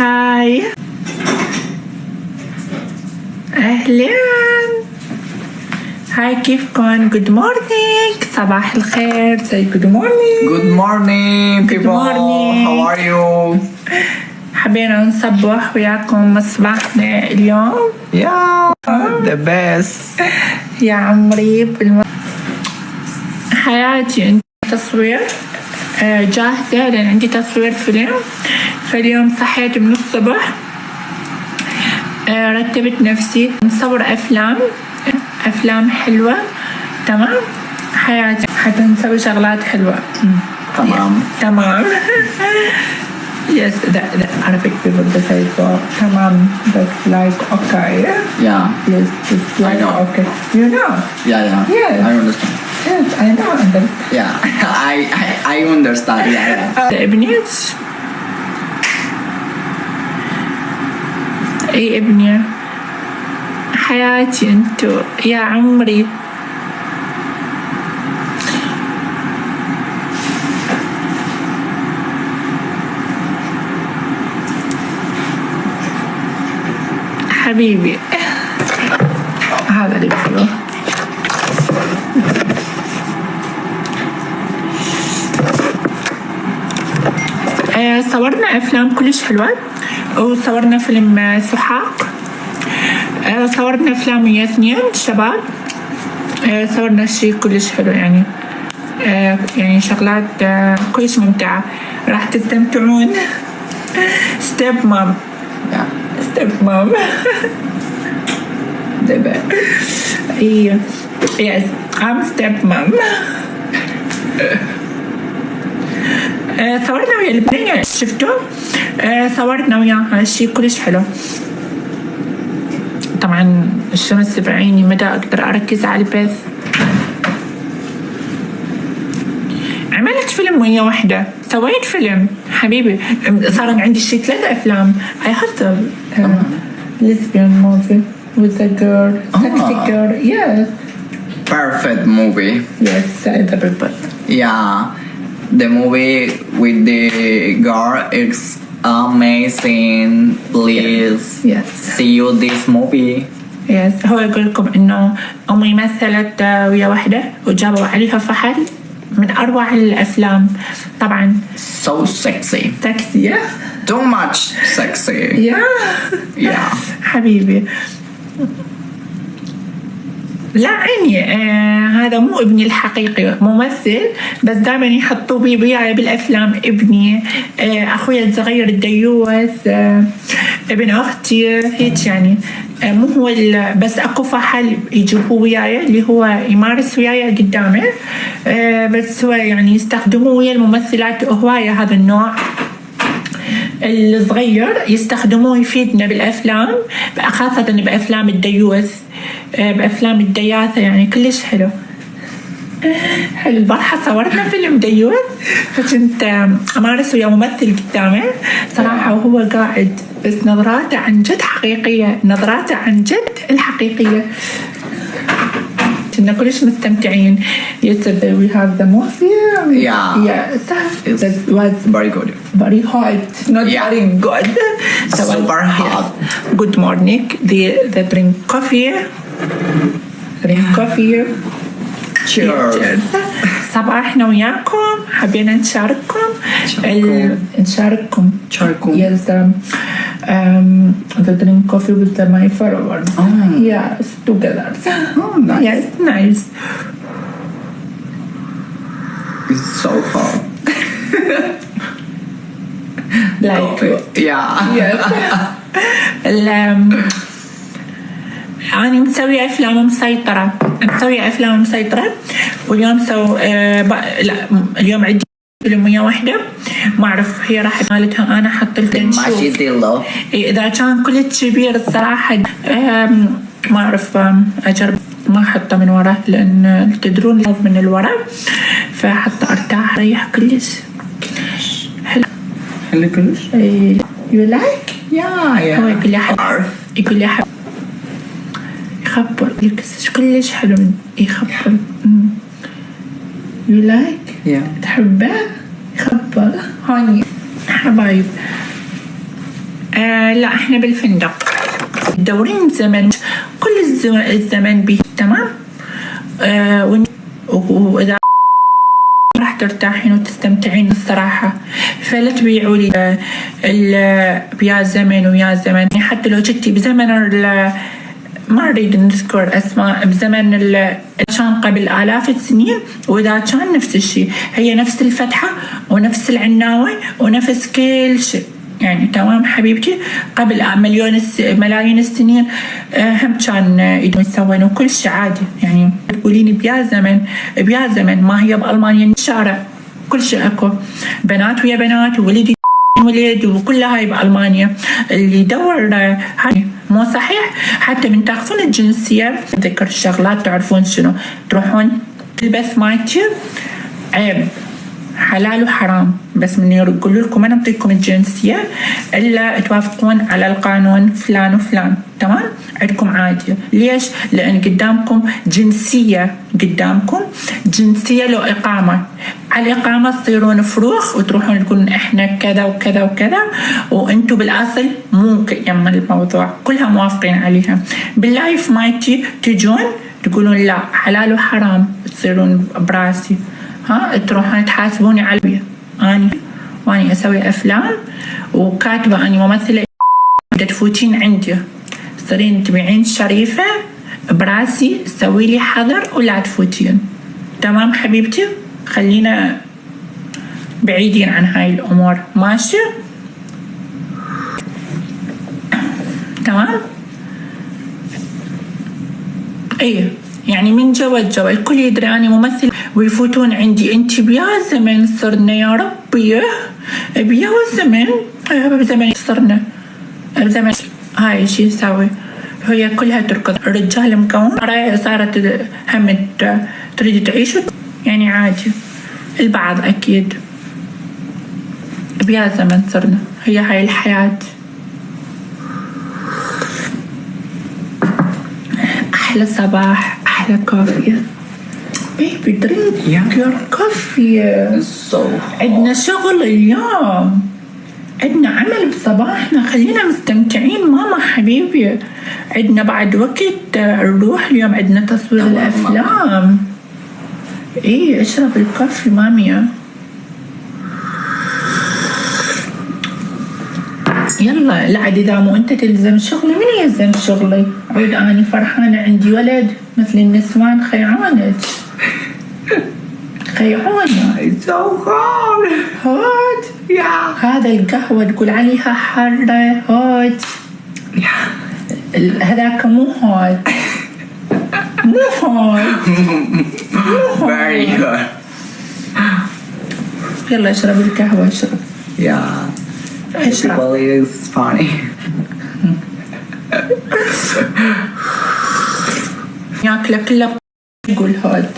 هاي أهلين. هاي كيفكن؟ Good morning. صباح الخير. Say good morning. Good morning people. morning. How are you? حبينا نصبح وياكم مصباحنا اليوم. Yeah, the best. يا عمري حياتي انت تصوير جاهزة لأن عندي تصوير فيلم. فاليوم صحيت من الصبح رتبت نفسي نصور أفلام حلوة. تمام حياتي حتى نسوي شغلات حلوة. تمام Yes, the Arabic people they say so. Tamam, that's like okay. Yeah. Yes, it's like I know. okay. You know? Yeah. Yes. I understand. Yes, I know. Yeah. I understand. Yeah. ابني اي ابني حياتي انتو يا عمري. حبيبي هذا اللي بحبه. صورنا أفلام كلش حلوة وصورنا فيلم سحاق. صورنا أفلام ويا اثنين شباب. صورنا شيء كلش حلو يعني شغلات كلش ممتعة راح تستمتعون. ستيب مام. Step mom. The best. Yes, I'm step mom. صورنا ويا البنية شفتوا؟ صورنا وياها شي كلش حلو. طبعا الشمس بعيني مدى أقدر أركز على البث. عملت فيلم ويا وحدة. سويت فيلم حبيبي. صار عندي شي 3 أفلام. I had a lesbian movie with a girl, sexy girl. Yes. Perfect movie. Yes, the people. Yeah. The movie with the girl is amazing. Please Yes. see you this movie. Yes. هو يقول لكم إنه أمي مثلت ويا وحدة وجابوا عليها فحل من أروع الأفلام. طبعا So sexy. sexy. Too much sexy. Yeah. حبيبي لا عيني هذا مو ابني الحقيقي ممثل بس دائما يحطوا بي وياي بالافلام. ابني اخوي الصغير الديوث ابن اختي هيك يعني مو هو بس اكو فحل يجيبوه وياي اللي هو يمارس وياي قدامه. بس هو يعني يستخدموه ويا الممثلات هوايه. هذا النوع الصغير يستخدموه يفيدنا بالافلام خاصه بافلام الديوث بافلام الدياثه يعني كلش حلو. البارحه صورنا فيلم ديوث فكنت امارس ويا ممثل قدامه صراحه وهو قاعد بس نظراته عن جد حقيقيه. نظراته عن جد الحقيقيه. كنا كلش مستمتعين. Yesterday we have the movie. That was Very good. very hot, not very good. Super hot. Good morning. They drink coffee. Cheers. صباحنا وياكم حبينا نشارككم. Yes, they drink coffee with my followers. Yes, together. Nice. Yes, nice. It's so hot. Like Yeah. Yes. أنا مسوية أفلام مسيطرة واليوم اليوم عندي فيلم ويا وحدة ما أعرف هي راح مالتها. أنا حط ماشي ديلو. إذا كان كلش كبير الصراحة ما أعرف أجرب ما أحطه من ورا لأن تدرون من الورا فحطه أرتاح ريح كلش حلو كلش. You like? Yeah. هو يقول لي أحب يخبر يكسش كلش حلو يخبر. You like? تحبه؟ يخبر هاني حبايب. لا احنا بالفندق دورين زمن كل الزمن به تمام. وإذا راح ترتاحين وتستمتعين الصراحة، فلا تبيعوا لي يا زمن ويا زمن. حتى لو جتي بزمن ما نريد نذكر أسماء، بزمن كان قبل آلاف السنين، وإذا كان نفس الشيء، هي نفس الفتحة ونفس العناوة ونفس كل شيء يعني تمام حبيبتي. قبل ملايين السنين هم كان يسوون كل شيء عادي يعني. تقولين بيا زمن ما هي بألمانيا الشارع كل شيء أكو، بنات ويا بنات وولد وكل هاي بألمانيا. اللي يدور هاي مو صحيح. حتى من تاخذون الجنسية ذكر الشغلات تعرفون شنو، تروحون البث مالتي عيب حلال وحرام، بس من يقولوا لكم ما نعطيكم الجنسية إلا توافقون على القانون فلان وفلان تمام، عندكم عادي. ليش؟ لأن قدامكم جنسية لو إقامة. على الإقامة تصيرون فروخ وتروحون تقولون إحنا كذا وكذا وكذا، وأنتوا بالأصل مو يم الموضوع كلها موافقين عليها. باللايف مايتي تجون تقولون لا حلال وحرام، تصيرون براسي تروحون تحاسبوني على واني اسوي افلام وكاتبه اني ممثله، تفوتين عندي تصيرين تبيعين شريفه براسي، سوي لي حظر ولا تفوتين تمام حبيبتي. خلينا بعيدين عن هاي الامور ماشي تمام. ايه يعني من جوا الكل يدري أني ممثل ويفوتون عندي. أنت بيا زمن صرنا يا ربي، بيا زمن بزمن صرنا بزمن هاي شي يسوي. هي كلها تركض، الرجال مكون صارت هم تريد تعيش يعني عادي، البعض أكيد. بيا زمن صرنا، هي هاي الحياة. أحلى صباح، أحلى كوفي بيبي درينك يور كوفي. عندنا شغل اليوم، عندنا عمل بصباحنا، خلينا مستمتعين ماما حبيبي. عندنا بعد وقت نروح اليوم، عندنا تصوير الأفلام. إيه اشرب الكوفي مامي. يلا لا عاد إذا مو أنت تلزم شغلي من يلزم شغلي؟ عود أنا فرحانة عندي ولد مثل النسوان خيعانة هات هذا القهوة تقول عليها حارة هات، هذاك مو هات Very good. يلا اشرب القهوة اشرب. Everybody is funny. ياكله كله يقول هاد.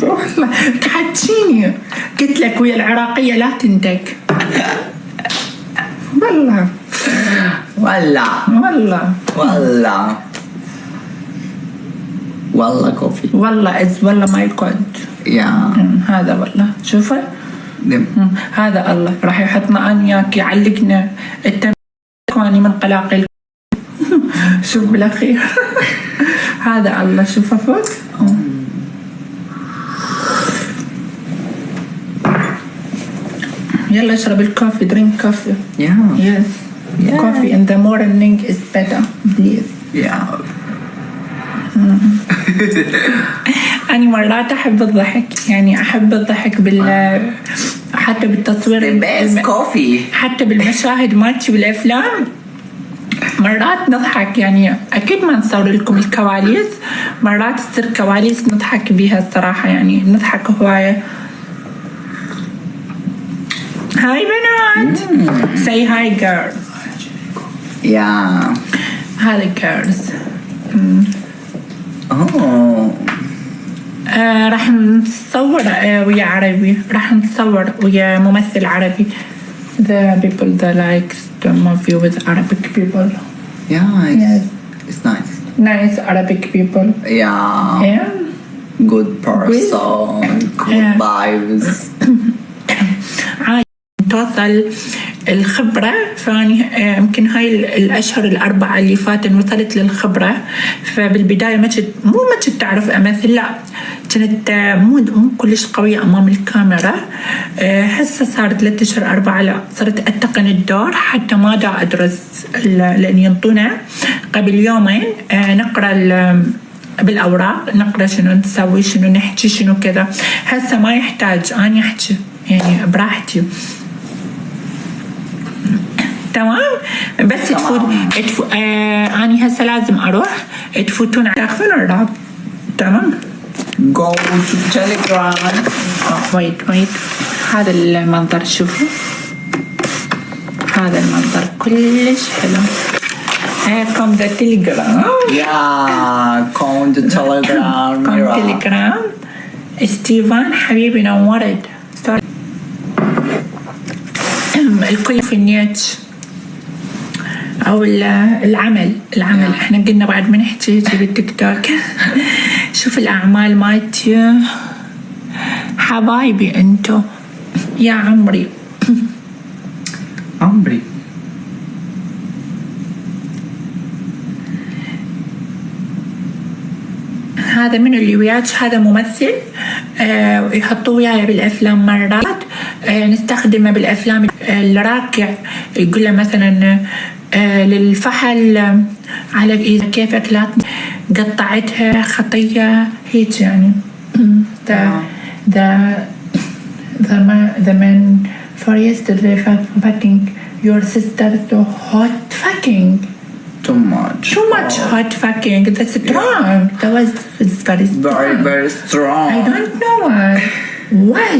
والله تحجيني، قلت لك ويا العراقية لا تندك. والله كوفي والله ما يكونت هذا والله. شوفه هذا الله راح يحطنا أنا وياك يعلقنا التمكاني من قلاقل. شوف بالأخير هذا الله. شوفه فوق. يلا اشرب الكوفي. drink coffee. Yes. Coffee in the morning is better please. أنا مرات أحب الضحك، يعني أحب الضحك حتى بالتصوير حتى بالمشاهد مالتي بالأفلام مرات نضحك. يعني أكيد ما نصور لكم الكواليس، مرات تصير كواليس نضحك بها الصراحة، يعني نضحك هواية. هاي بنات. say hi girls. هذا girls. راح نصور ويا عربي، راح نصور ويا ممثل عربي. The people that like the movie with Arabic people. Yes. It's nice. Nice Arabic people. Good person. Good vibes. توصل الخبرة. فاني يمكن هاي الأشهر الأربعة اللي فاتت وصلت للخبرة. فبالبداية ما كنت تعرف أمثل، لا كنت مو كلش قوية أمام الكاميرا. هسه صارت 3 أشهر 4 لا صرت أتقن الدور حتى ما دا أدرس، لأن ينطونا قبل يومين نقرأ بالأوراق، نقرأ شنو نسوي شنو نحكي شنو كذا. هسه ما يحتاج أني أحكي يعني براحتي. تمام. بس أنا هسه لازم أروح تفوتون تاخذون الراب. تمام. Go to Telegram. wait هذا المنظر شوفوا، هذا المنظر كلش حلو. come the Telegram. Yeah, come the Telegram. come Telegram. ستيفان حبيبي نورت. الكل في النيت أو العمل احنا قلنا بعد ما نحكي بالتيك توك. شوف الأعمال مالتي حبايبي انتو يا عمري. هذا من اللي وياك، هذا ممثل يحطوه وياي بالأفلام مرات، نستخدمه بالأفلام الراكع. يقول له مثلا للفحل على إذا كيفك لا قطعتها خطية هيك يعني. the man for yesterday fucking your sister to hot fucking. Too much hot fucking. That's strong. That was very strong. Very strong. I don't know why.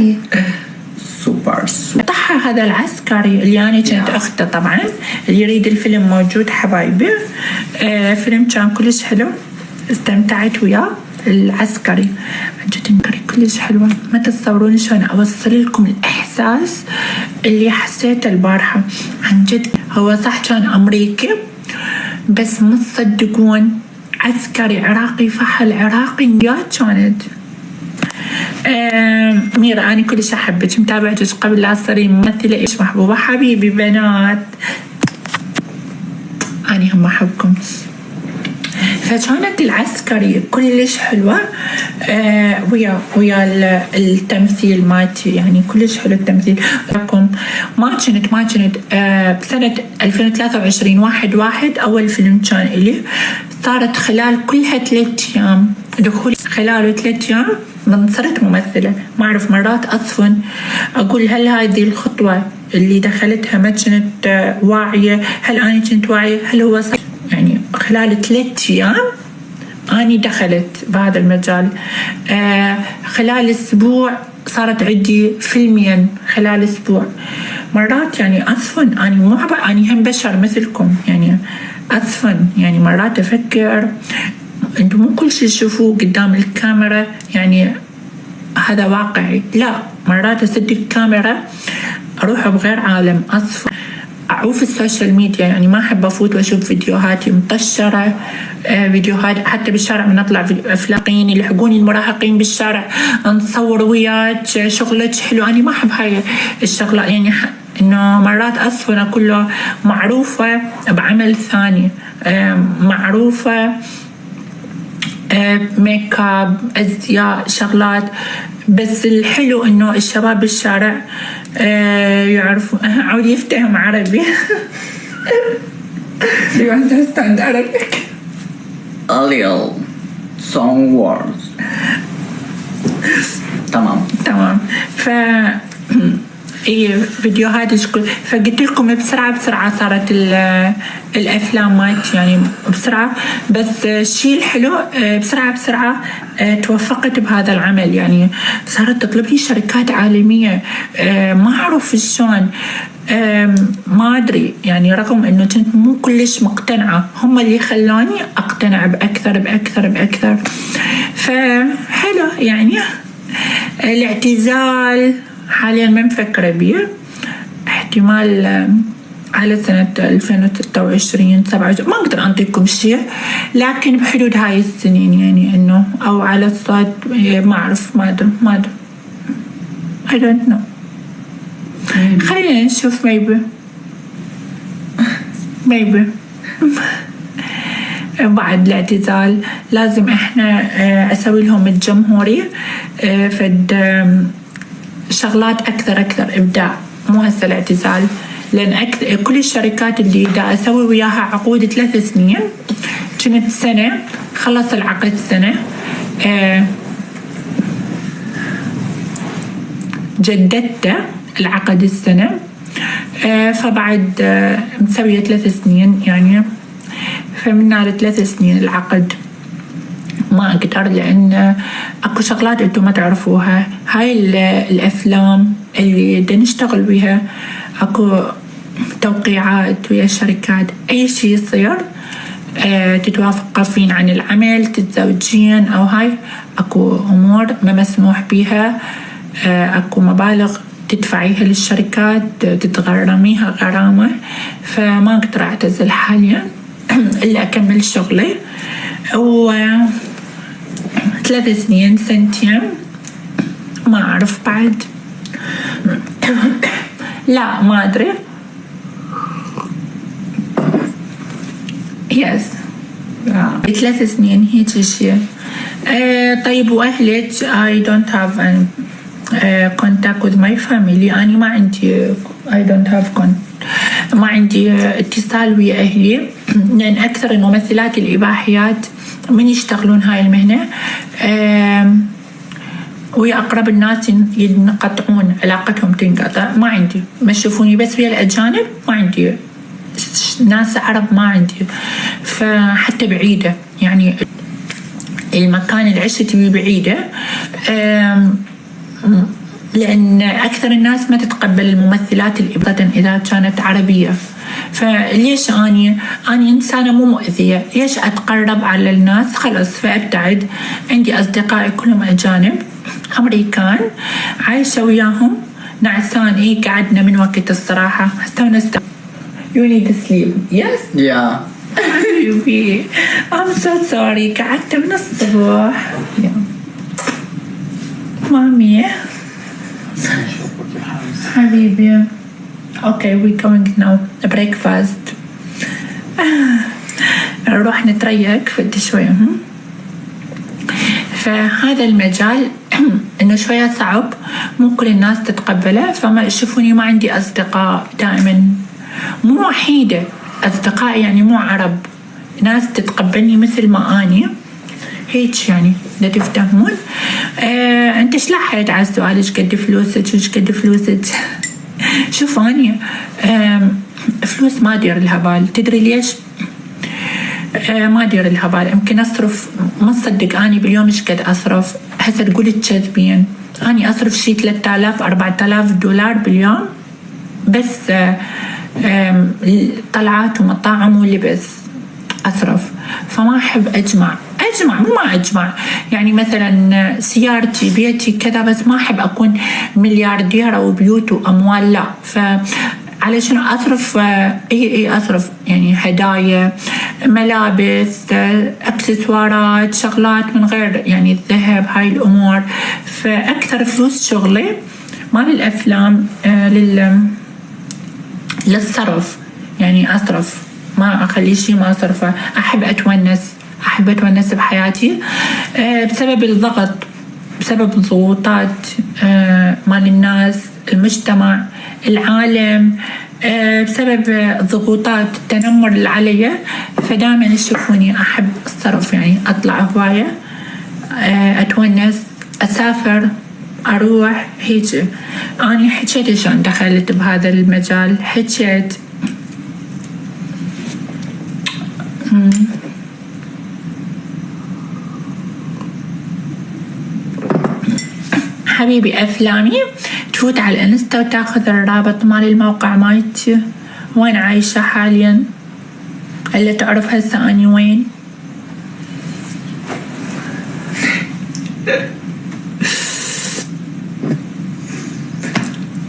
super. طحى هذا العسكري اللي أنا كنت أخته طبعا، اللي يريد الفيلم موجود حبايبي. فيلم كان كلش حلو، استمتعت وياه. العسكري جدا كلش حلوة، ما تتصورون شلون أوصل لكم الإحساس اللي حسيته البارحة. عن جد هو صح كان أمريكي بس ما تصدقون عسكري عراقي، فحل عراقي يا كانت. ميرا أنا كلش أحبك، متابعتك قبل لا تصيرين ممثلة. إيش محبوبة حبيبي بنات، أنا هم أحبكم. فكانت العسكري كلش حلوة ويا التمثيل مالتي، يعني كلش حلو التمثيل. لكم ما كنت بسنة 2023 1/1 أول فيلم كان إلي، صارت خلال كلها 3 أيام دخولي، خلاله 3 أيام من صرت ممثلة. ما أعرف مرات أصفن أقول هل هذه الخطوة اللي دخلتها ما كنت واعية، هل أنا كنت واعية، هل هو صح؟ يعني خلال 3 أيام أنا دخلت بهذا المجال. خلال أسبوع صارت عندي فيلمين خلال أسبوع. مرات يعني أصفن أنا مو أنا هم بشر مثلكم، يعني أصفن يعني مرات أفكر أنتم مو كل شيء تشوفوه قدام الكاميرا يعني هذا واقعي، لا مرات أسد الكاميرا أروح بغير عالم. أصفن أعوف السوشيال ميديا، يعني ما أحب أفوت وأشوف فيديوهاتي مطشرة، فيديوهات حتى بالشارع من أطلع أفلاقين يلحقوني المراهقين بالشارع نصور وياك شغلك حلو. أنا ما أحب هاي الشغلة، يعني إنه مرات أصفن كله معروفة بعمل ثاني، معروفة ميك اب أزياء شغلات، بس الحلو إنه الشباب بالشارع يعرفوا عود يفتهم عربي. Do you understand Arabic? A little. Some words. تمام. فيديوهات فقلت لكم بسرعة صارت الأفلام مالتي يعني بسرعة. بس الشيء الحلو بسرعة توفقت بهذا العمل، يعني صارت تطلبني شركات عالمية ما أعرف شلون، ما أدري يعني، رغم إنه كنت مو كلش مقتنعة، هم اللي خلاني أقتنع بأكثر. فحلو يعني. الاعتزال حاليا ما مفكرة بيه، احتمال على سنة 2026 27 ما أقدر أعطيكم شيء، لكن بحدود هاي السنين يعني إنه أو على الصاد ما أعرف، ما أدري I don't know. خلينا نشوف ميبي بعد الاعتزال لازم احنا اسوي لهم الجمهوري فد شغلات اكثر ابداع، مو هسه الاعتزال، لان كل الشركات اللي دا اسوي وياها عقود 3 سنين، كنت سنه خلص العقد سنه جددته العقد السنه فبعد مسوية 3 سنين يعني، فمن على 3 سنين العقد ما أقدر، لأن أكو شغلات أنتم ما تعرفوها. هاي الأفلام اللي دا نشتغل بيها أكو توقيعات ويا الشركات، أي شي يصير تتوقفين عن العمل، تتزوجين أو هاي أكو أمور ما مسموح بيها، أكو مبالغ تدفعيها للشركات تتغرميها غرامة، فما أقدر أعتزل حاليا إلا أكمل شغلي. و 3 سنين سنتين ما أعرف بعد لا ما أدري. يس 3 سنين هيك شيء. طيب وأهلك؟ I don't have contact with my family. أنا ما عندي I don't have ما عندي اتصال ويا أهلي، لأن أكثر الممثلات الإباحيات من يشتغلون هاي المهنة ويا أقرب الناس ينقطعون، علاقتهم تنقطع. ما عندي، ما تشوفوني بس ويا الأجانب، ما عندي ناس عرب، ما عندي. فحتى بعيدة يعني المكان اللي عشت فيه بعيدة، لأن أكثر الناس ما تتقبل الممثلات الإباحية إذا كانت عربية. فليش أني إنسانة مو مؤذية، ليش أتقرب على الناس؟ خلص فأبتعد. عندي أصدقائي كلهم أجانب أمريكان، عايشة وياهم نعسان. إيه قعدنا من وقت الصراحة استونست. You need to sleep. Yes? Yeah. حبيبي I'm so sorry، قعدت من الصبح. مامي حبيبي. Okay, we're going now breakfast. نروح نتريق فد شوية. فهذا المجال إنه شوية صعب، مو كل الناس تتقبله. فما يشوفوني ما عندي أصدقاء دائما، مو وحيدة، أصدقائي يعني مو عرب، ناس تتقبلني مثل ما أني هيك يعني، لا تفتهمون. أنت إيش لحقت على السؤال إيش قد فلوسك؟ شوف أني فلوس ما أدير الهبال. تدري ليش؟ ما أدير الهبال. يمكن أصرف، ما تصدق أني باليوم إيش قد أصرف. هسه تقولي تكذبين، أني أصرف شي 3000 4000 دولار باليوم بس طلعات ومطاعم ولبس أصرف. فما أحب أجمع مو ما أجمع يعني، مثلا سيارتي بيتي كذا، بس ما أحب أكون مليارديرة وبيوت وأموال، لا. فعلشان أصرف أصرف يعني هدايا، ملابس، أكسسوارات، شغلات من غير يعني الذهب، هاي الأمور. فأكثر فلوس شغلي مال الأفلام للصرف يعني، أصرف ما أخلي شيء ما أصرفه. أحب أتونس بحياتي بسبب الضغط، بسبب الضغوطات مال الناس، المجتمع، العالم، بسبب ضغوطات التنمر اللي علي. فدائما يشوفوني أحب الصرف يعني، أطلع هواية، أتونس، أسافر، أروح هيك. أنا حكيت عشان دخلت بهذا المجال، حكيت حبيبي. أفلامي تفوت على الانستا وتاخذ الرابط مال الموقع مالتي، وين عايشة حاليا، اللي تعرف هسه أني وين.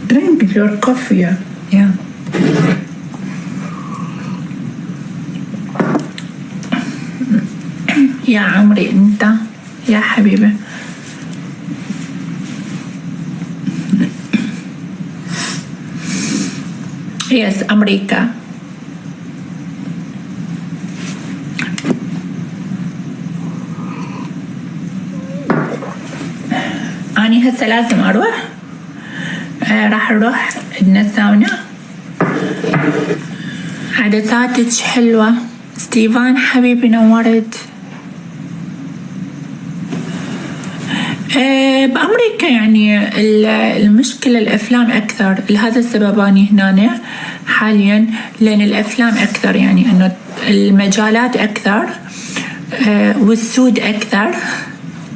Drink your coffee. Yeah. يا عمري أنت يا حبيبي. يس أمريكا. أني هسه لازم أروح. راح نروح عندنا ساونا. عدساتك حلوة ستيفان حبيبي، نورت. بأمريكا يعني المشكلة الأفلام أكثر، لهذا السبب أني هنا حاليا، لأن الأفلام أكثر، يعني أنه المجالات أكثر والسود أكثر.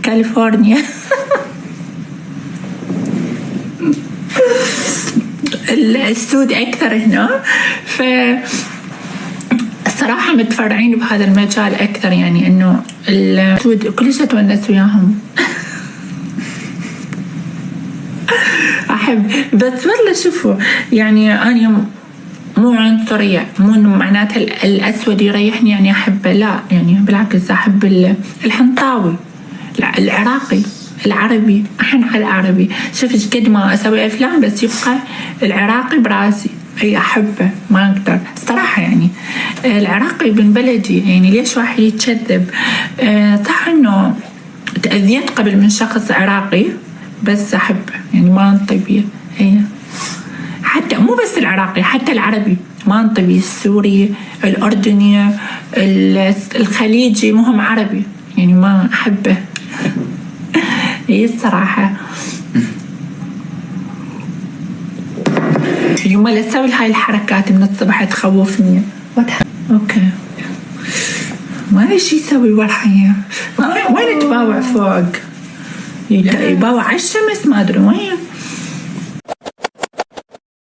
كاليفورنيا السود أكثر هنا، الصراحة متفرعين بهذا المجال أكثر، يعني إنه السود كلش أتونس وياهم. أحب، بس والله شوفوا يعني أنا مو عنصرية، مو معناتها الأسود يريحني يعني أحبه، لا يعني بالعكس أحب الحنطاوي، العراقي، العربي، أحن على العربي. شفت قد ما أسوي أفلام بس يبقى العراقي براسي، أي أحبه ما أقدر صراحة. يعني العراقي ابن بلدي، يعني ليش واحد يتشذب؟ صح إنه تأذيت قبل من شخص عراقي بس أحبه، يعني ما انطبي. حتى مو بس العراقي، حتى العربي ما انطبي، السوري، الأردني، الخليجي، مهم عربي يعني ما أحبه. الصراحة يوم لا تسوي هاي الحركات من الصبح تخوفني. اوكي ما ايش يسوي والحين؟ وين تباوع فوق؟ يباوع على الشمس، ما ادري وين.